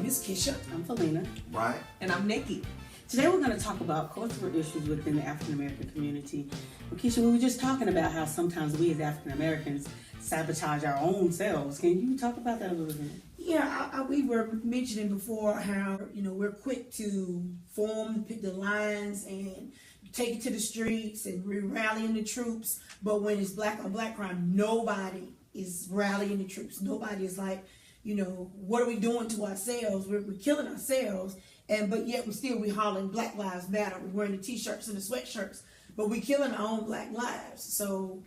is Keisha. I'm Felina. Right. And I'm Nikki. Today we're going to talk about cultural issues within the African American community. Well, Keisha, we were just talking about how sometimes we as African Americans sabotage our own selves. Can you talk about that a little bit? Yeah, we were mentioning before how, we're quick to form the lines and take it to the streets and we're rallying the troops. But when it's black on black crime, nobody is rallying the troops. Nobody is like, what are we doing to ourselves? We're killing ourselves. But yet we're hollering Black Lives Matter. We're wearing the t-shirts and the sweatshirts, but we're killing our own black lives. So,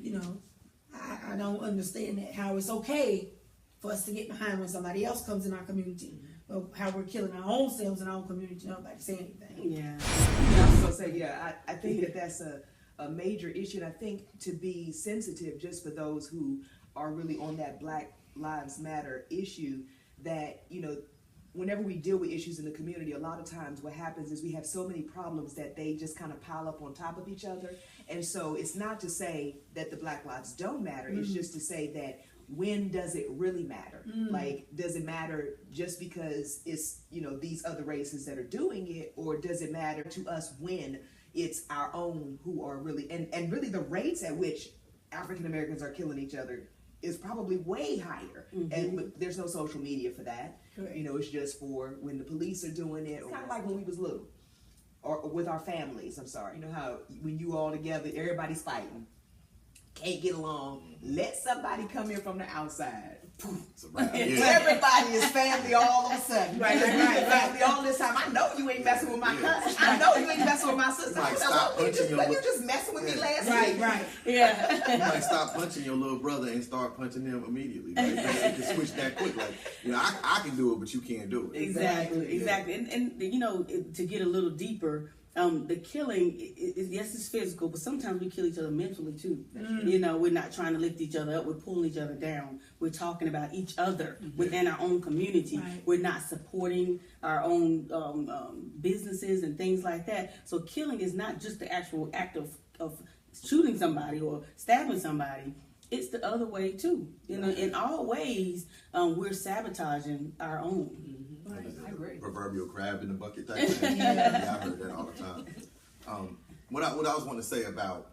I don't understand that, how it's okay for us to get behind when somebody else comes in our community, but how we're killing our own selves in our own community, nobody say anything. Yeah. I was going to say, I think that that's a major issue. And I think to be sensitive just for those who are really on that Black Lives Matter issue, that, whenever we deal with issues in the community, a lot of times what happens is we have so many problems that they just kind of pile up on top of each other. And so it's not to say that the Black lives don't matter. It's just to say that when does it really matter? Like, does it matter just because it's, these other races that are doing it, or does it matter to us when it's our own who are really, and really the rates at which African Americans are killing each other is probably way higher. But there's no social media for that. Correct. It's just for when the police are doing it. It's kind of like when we was little, or with our families. I'm sorry. You know how when you all together, everybody's fighting, can't get along. Let somebody come in from the outside. It's a wrap. Yeah. Everybody is family all of a sudden. Right. Family all this time. I know you ain't messing with my cousin. I know you ain't messing with my sister. You might stop punching You just messing with me last week. Right. Yeah. You might stop punching your little brother and start punching him immediately. Like, you can switch that quick. Like, I can do it, but you can't do it. Exactly. And to get a little deeper, the killing, yes, it's physical, but sometimes we kill each other mentally too. We're not trying to lift each other up, we're pulling each other down. We're talking about each other within our own community. Right. We're not supporting our own businesses and things like that. So killing is not just the actual act of shooting somebody or stabbing somebody. It's the other way too. In all ways, we're sabotaging our own. I agree. Proverbial crab in the bucket type thing. Yeah, I heard that all the time. What I was wanting to say about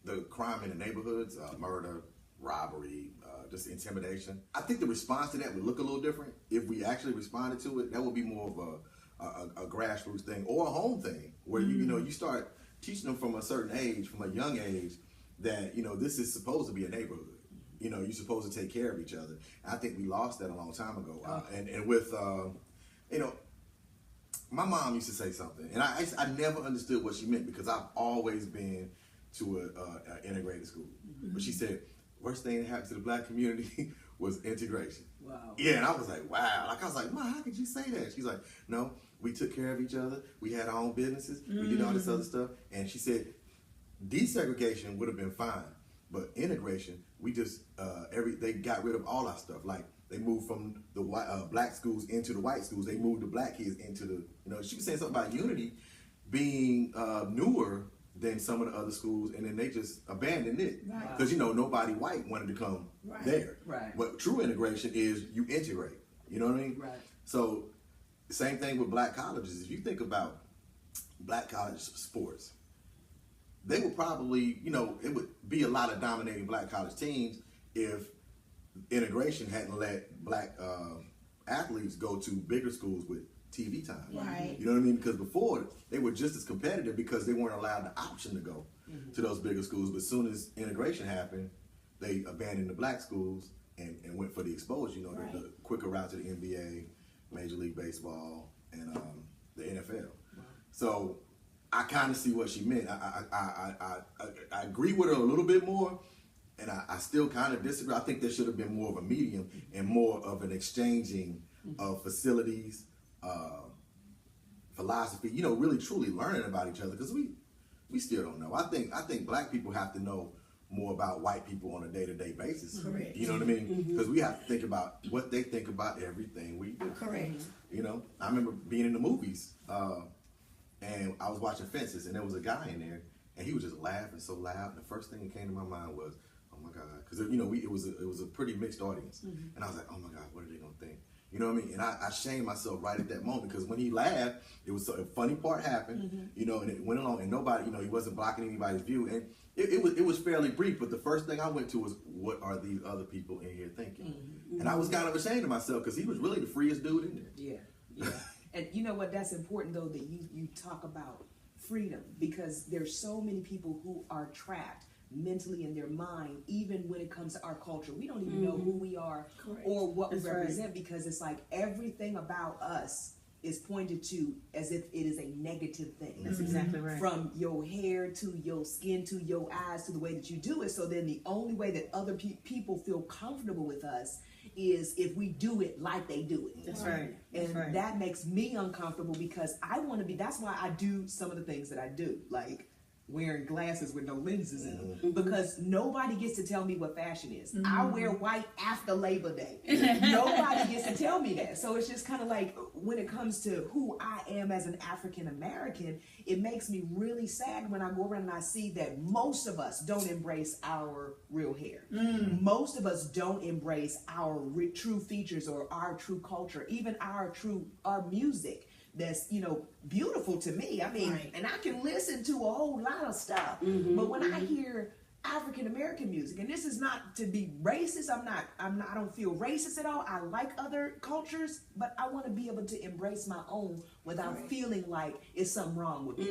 the crime in the neighborhoods, murder, robbery, just intimidation. I think the response to that would look a little different. If we actually responded to it, that would be more of a grassroots thing or a home thing, where you start teaching them from a certain age, from a young age, that this is supposed to be a neighborhood. You're supposed to take care of each other. I think we lost that a long time ago. And with my mom used to say something, and I never understood what she meant, because I've always been to an integrated school. But she said, worst thing that happened to the black community was integration. Wow. Yeah, and I was like, wow. I was like, Mom, how could you say that? She's like, no, we took care of each other. We had our own businesses. We did all this other stuff. And she said, desegregation would have been fine, but integration, we just, they got rid of all our stuff. Like, they moved from the black schools into the white schools. They moved the black kids into the, she was saying something about unity being newer than some of the other schools, and then they just abandoned it. Because, nobody white wanted to come there. Right. But true integration is you integrate. You know what I mean? Right. So, the same thing with black colleges. If you think about black college sports, they would probably, it would be a lot of dominating black college teams if integration hadn't let black athletes go to bigger schools with TV time. Right. You know what I mean? Because before, they were just as competitive because they weren't allowed the option to go to those bigger schools. But as soon as integration happened, they abandoned the black schools and went for the exposure, the quicker route to the NBA, Major League Baseball, and the NFL. So I kind of see what she meant. I agree with her a little bit more, and I still kind of disagree. I think there should have been more of a medium and more of an exchanging of facilities, philosophy, really truly learning about each other, because we still don't know. I think black people have to know more about white people on a day-to-day basis. Correct. You know what I mean? Because we have to think about what they think about everything we do. Correct. I remember being in the movies, and I was watching Fences, and there was a guy in there, and he was just laughing so loud. And the first thing that came to my mind was, oh my God, because it was a pretty mixed audience, and I was like, oh my God, what are they gonna think? You know what I mean? And I shamed myself right at that moment, because when he laughed, it was a funny part happened, you know, and it went along, and nobody, you know, he wasn't blocking anybody's view, and it was fairly brief. But the first thing I went to was, what are these other people in here thinking? And I was kind of ashamed of myself, because he was really the freest dude in there. Yeah. And you know what? That's important though, that you talk about freedom, because there's so many people who are trapped mentally in their mind, even when it comes to our culture. We don't even know who we are or what we represent, because it's like everything about us is pointed to as if it is a negative thing. That's exactly right. From your hair to your skin to your eyes to the way that you do it. So then the only way that other people feel comfortable with us is if we do it like they do it. That's right. And that makes me uncomfortable, because I want to be, that's why I do some of the things that I do, like wearing glasses with no lenses in them, because nobody gets to tell me what fashion is. I wear white after Labor Day. Nobody gets to tell me that. So it's just kind of like, when it comes to who I am as an African American, it makes me really sad when I go around and I see that most of us don't embrace our real hair. Most of us don't embrace our true features or our true culture, even our music. That's, you know, beautiful to me. I mean, and I can listen to a whole lot of stuff, but when I hear African American music, and this is not to be racist, I don't feel racist at all. I like other cultures, but I want to be able to embrace my own without feeling like it's something wrong with me,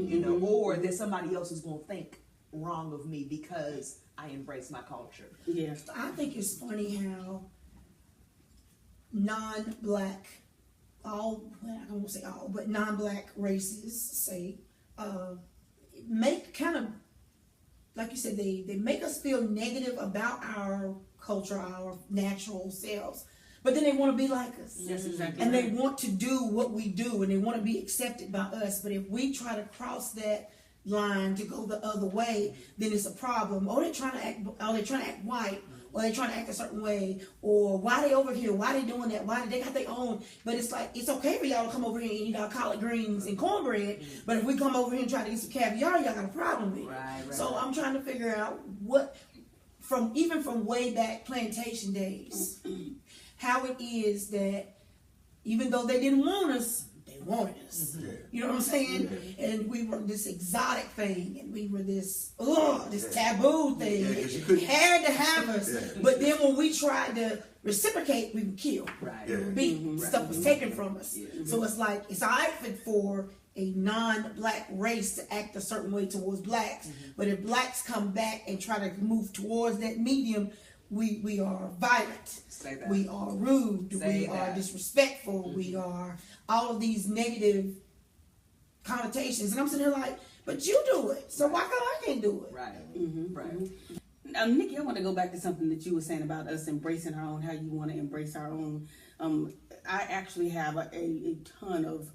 you know, or that somebody else is going to think wrong of me because I embrace my culture. Yeah. I think it's funny how non-black, I won't say all, but non-black races say, make kind of, like you said, they make us feel negative about our culture, our natural selves, but then they want to be like us. Yes, exactly. And they want to do what we do, and they want to be accepted by us. But if we try to cross that line to go the other way, then it's a problem. Oh, they're trying to act white, or they're trying to act a certain way, or why they over here, why they doing that, why they got their own. But it's like, it's okay for y'all to come over here and eat our collard greens and cornbread, but if we come over here and try to eat some caviar, y'all got a problem with it. Right. So I'm trying to figure out from way back plantation days, how it is that even though they didn't want us, they wanted us. You know what I'm saying? And we were this exotic thing, and we were this taboo thing. You had to have us. But then when we tried to reciprocate, we were killed. We were beaten. Stuff was taken from us. So it's like, it's all right for a non-black race to act a certain way towards blacks. But if blacks come back and try to move towards that medium, we are violent. We are rude. We are disrespectful. We are all of these negative connotations. And I'm sitting here like, but you do it, so why can't do it? Right. Now, Nikki, I want to go back to something that you were saying about us embracing our own, how you want to embrace our own. I actually have a ton of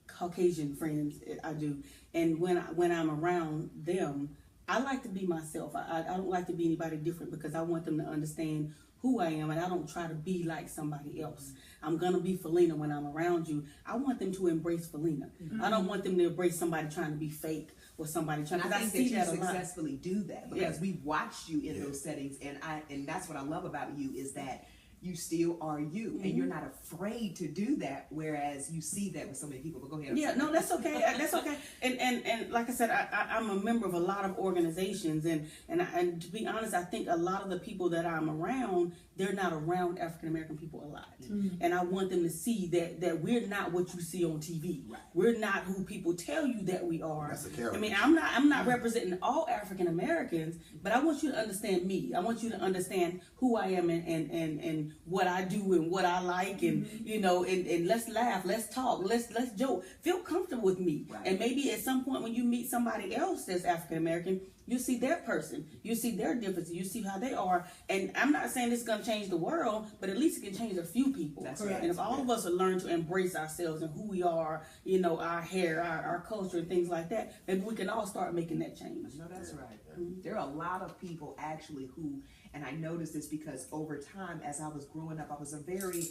Caucasian friends. I do. And when I'm around them, I like to be myself. I don't like to be anybody different, because I want them to understand who I am, and I don't try to be like somebody else. I'm gonna be Felina when I'm around you. I want them to embrace Felina. I don't want them to embrace somebody trying to be fake or somebody trying. And I think see that that you successfully do that, because we've watched you in those settings, and that's what I love about you, is that you still are you, and you're not afraid to do that, whereas you see that with so many people. But go ahead. Yeah, no, that's okay. That's okay. And like I said, I'm a member of a lot of organizations, and to be honest, I think a lot of the people that I'm around, they're not around African American people a lot, and I want them to see that we're not what you see on TV. Right. We're not who people tell you that we are. That's a character. I mean, I'm not representing all African Americans, but I want you to understand me. I want you to understand who I am and what I do and what I like, and you know, and let's laugh, let's talk, let's joke, feel comfortable with me. Right. And maybe at some point when you meet somebody else that's African American, you see their person, you see their difference, you see how they are. And I'm not saying it's going to change the world, but at least it can change a few people. That's right. And if all of us will learn to embrace ourselves and who we are, you know, our hair, our culture, and things like that, maybe we can all start making that change. No, that's right. There are a lot of people actually who, and I noticed this because over time, as I was growing up, I was a very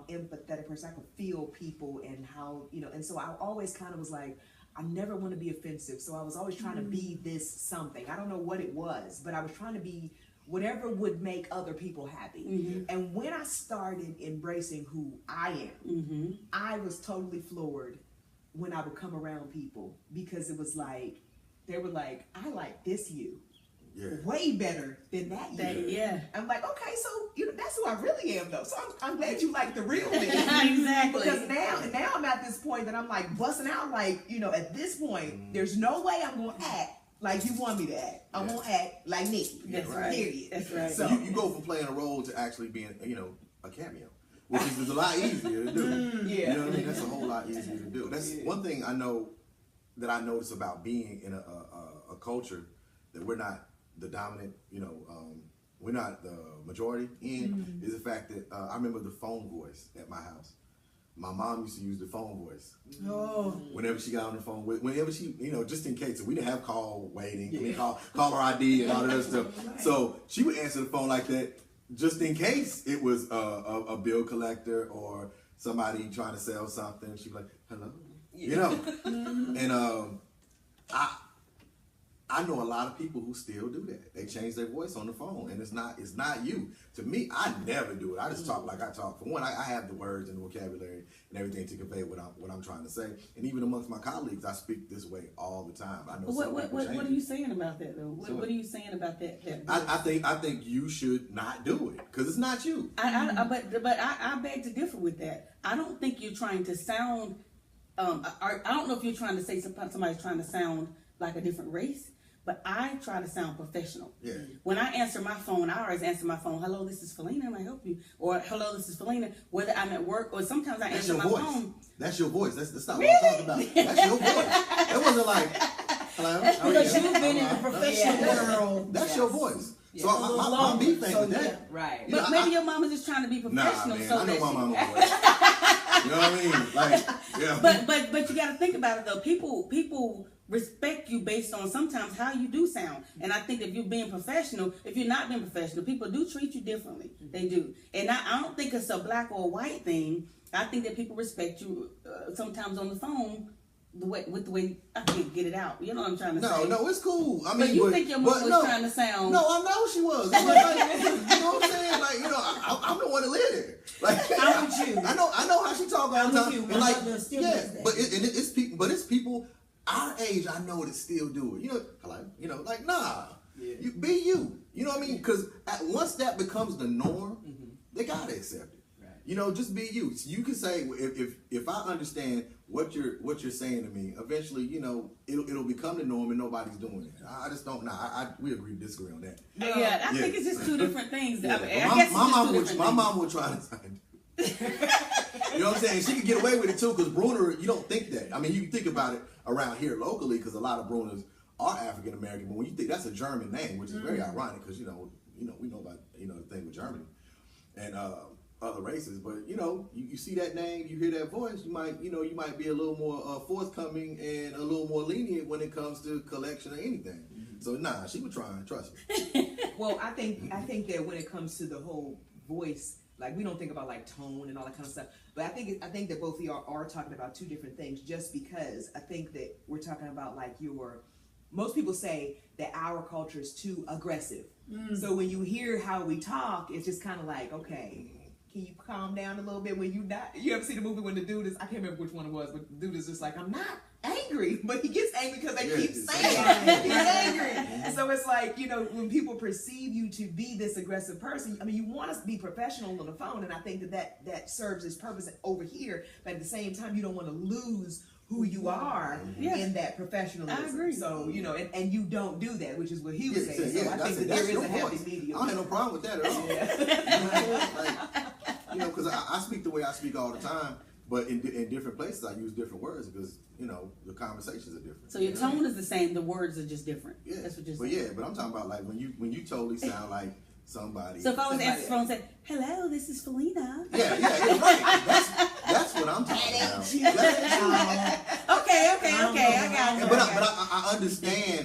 empathetic person. I could feel people and how, you know, and so I always kind of was like, I never want to be offensive. So I was always trying to be this something. I don't know what it was, but I was trying to be whatever would make other people happy. And when I started embracing who I am, I was totally floored when I would come around people, because it was like, they were like, I like this you. Way better than that you. I'm like, okay, so that's who I really am though. So I'm glad you like the real me. Exactly. Because now I'm at this point that I'm like busting out, like, at this point, there's no way I'm gonna act like you want me to act. I won't act like Nikki. That's right. Period. That's right. So you go from playing a role to actually being, a cameo, which is a lot easier to do. You know what I mean? That's a whole lot easier to do. That's one thing I know that I notice about being in a culture that we're not the dominant, we're not the majority in, is the fact that I remember the phone voice at my house. My mom used to use the phone voice. Whenever she got on the phone, whenever she, just in case, we didn't have call waiting, caller ID and all that other stuff. So she would answer the phone like that, just in case it was a bill collector or somebody trying to sell something. She'd be like, hello, and I know a lot of people who still do that. They change their voice on the phone, and it's not you. To me, I never do it. I just talk like I talk. For one, I have the words and the vocabulary and everything to convey what I'm trying to say. And even amongst my colleagues, I speak this way all the time. I know. What are you saying about that though? What are you saying about that? I think you should not do it because it's not you. But I beg to differ with that. I don't think you're trying to sound. I don't know if you're trying to say somebody's trying to sound like a different race. But I try to sound professional. When I answer my phone, I always answer my phone, hello, this is Felina, can I help you? Or hello, this is Felina, whether I'm at work or sometimes I answer my phone. That's your voice. That's not what I'm talking about. That's your voice. That wasn't like, hello. Because you've been in the professional world. That's your voice. So my beef ain't with that. Right. But maybe your mama's just trying to be professional. Nah, man, so I know my mama voice. You know what I mean? Like, yeah. But you got to think about it though. People respect you based on sometimes how you do sound. And I think if you're being professional, if you're not being professional, people do treat you differently. They do. And I don't think it's a black or a white thing. I think that people respect you sometimes on the phone with the way I can't get it out. You know what I'm trying to say? No, it's cool. I mean, but you think your mom was trying to sound? No, I know she was. Like, you know what I'm saying? Like, I'm the one that lived there. Like, I'm with you. I know how she talk all the time. And like, it's people, but it's people our age. I know that still do it. Like, nah. You be you. You know what I mean? Because once that becomes the norm, they gotta accept it. Right. Just be you. So you can say if I understand what you're saying to me, eventually, it'll become the norm and nobody's doing it. I just don't know. We agree to disagree on that. I think it's just two different things. Yeah. My mom would try to. You know what I'm saying? She could get away with it too, because Bruner, you don't think that. I mean, you can think about it around here locally, because a lot of Bruners are African American. But when you think that's a German name, which is very ironic, because we know about the thing with Germany and other races. But you see that name, you hear that voice, you might be a little more forthcoming and a little more lenient when it comes to collection or anything. So she would try, trust me. Well, I think that when it comes to the whole voice, like, we don't think about like tone and all that kind of stuff, but I think that both of y'all are talking about two different things, just because I think that we're talking about like most people say that our culture is too aggressive. So when you hear how we talk, it's just kind of like, okay, can you calm down a little bit when you ever see the movie when the dude is, I can't remember which one it was, but the dude is just like, I'm not angry, but he gets angry because they keep saying he's angry. And so it's like, when people perceive you to be this aggressive person, I mean, you want to be professional on the phone, and I think that serves its purpose over here, but at the same time, you don't want to lose who you are in that professionalism. I agree. So, and you don't do that, which is what he was saying. So I think that there is a happy medium. I don't have no problem with that at all. Because I speak the way I speak all the time, but in different places I use different words because, the conversations are different. So your tone is the same, the words are just different. Yeah. That's what you're saying. But I'm talking about like when you totally sound like somebody. So if I was answering the phone and said, hello, this is Felina. Yeah, right. That's what I'm talking about. Okay, I got you. But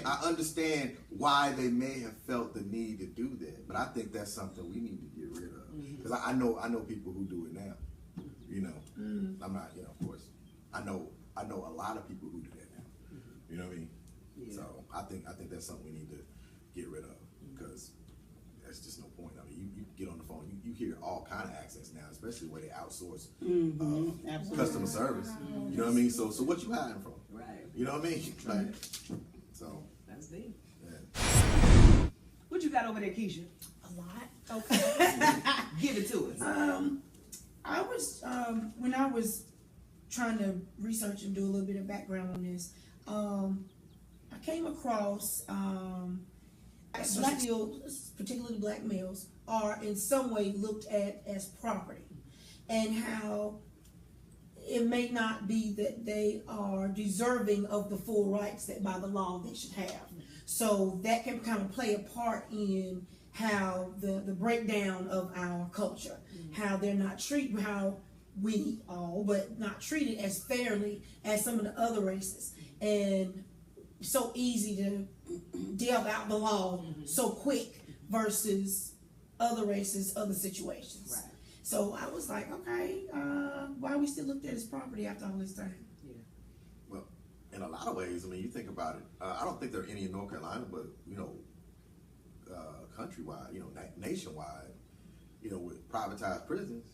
I understand why they may have felt the need to do that. But I think that's something we need to get rid of. Because I know people who do it now. I'm not, of course. I know a lot of people who do that now. You know what I mean? Yeah. So I think that's something we need to get rid of, because it's just no point. I mean, you get on the phone, you hear all kind of accents now, especially where they outsource Absolutely. customer service. You know what I mean? So what you hiding from? Right. You know what I mean? Like, so That's deep. yeah. What you got over there, Keisha? A lot. Okay. Give it to us. I was when I was trying to research and do a little bit of background on this, I came across black males, particularly black males, are in some way looked at as property, and how it may not be that they are deserving of the full rights that by the law they should have. So that can kind of play a part in how the breakdown of our culture, how they're not treated, how we all, but not treated as fairly as some of the other races. And so easy to delve out the law so quick versus other races, other situations. Right. So I was like, okay, why are we still looked at as property after all this time? Yeah. Well, in a lot of ways, I mean, you think about it. I don't think there are any in North Carolina, but countrywide, nationwide, with privatized prisons,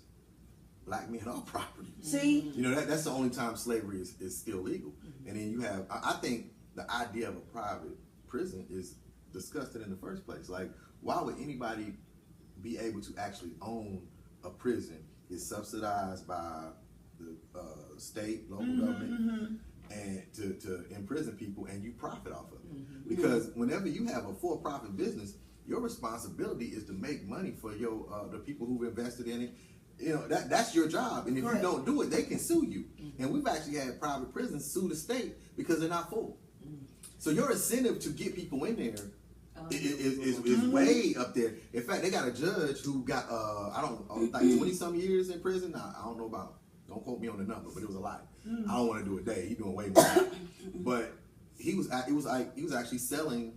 black men are property. See? That's the only time slavery is still legal. And then you have, I think the idea of a private prison is disgusting in the first place. Like, why would anybody be able to actually own a prison? It's subsidized by the state, local government, and to imprison people, and you profit off of it. Because whenever you have a for-profit business, your responsibility is to make money for your the people who've invested in it. That's your job, and if you don't do it, they can sue you. And we've actually had private prisons sue the state because they're not full. So your incentive to get people in there is way up there. In fact, they got a judge who got like 20-some years in prison. I don't know about. Don't quote me on the number, but it was a lot. I don't want to do a day. He's doing way more. But he was actually selling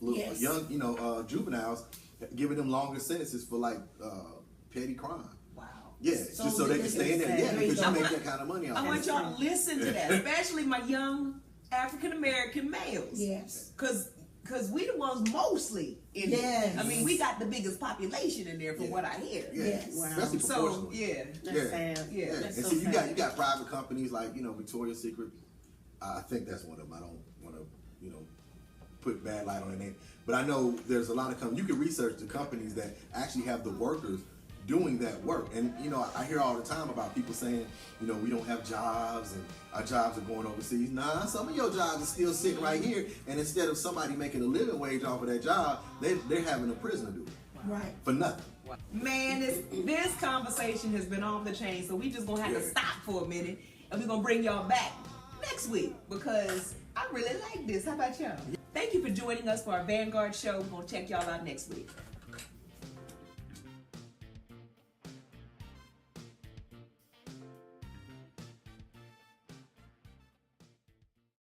young juveniles, giving them longer sentences for like petty crime. Wow. Yeah, just so they can stay in there. Yeah, because you make that kind of money off. I want y'all to listen to that, especially my young African American males. Yes. Because we the ones mostly in Yes. there. I mean, we got the biggest population in there from what I hear. Yeah, Yes. Wow. especially So proportionally. That's sad. Yeah. That's And so see, you sad. got private companies like Victoria's Secret. I think that's one of them. I don't want to put bad light on their name, but I know there's a lot of companies. You can research the companies that actually have the workers doing that work. And I hear all the time about people saying, we don't have jobs and our jobs are going overseas. Nah, some of your jobs are still sitting right here, and instead of somebody making a living wage off of that job, they're having a prisoner do it Right. for nothing. Man, this conversation has been off the chain, so we just gonna have to stop for a minute, and we're gonna bring y'all back next week because I really like this. How about y'all? Thank you for joining us for our Vanguard show. We're gonna check y'all out next week.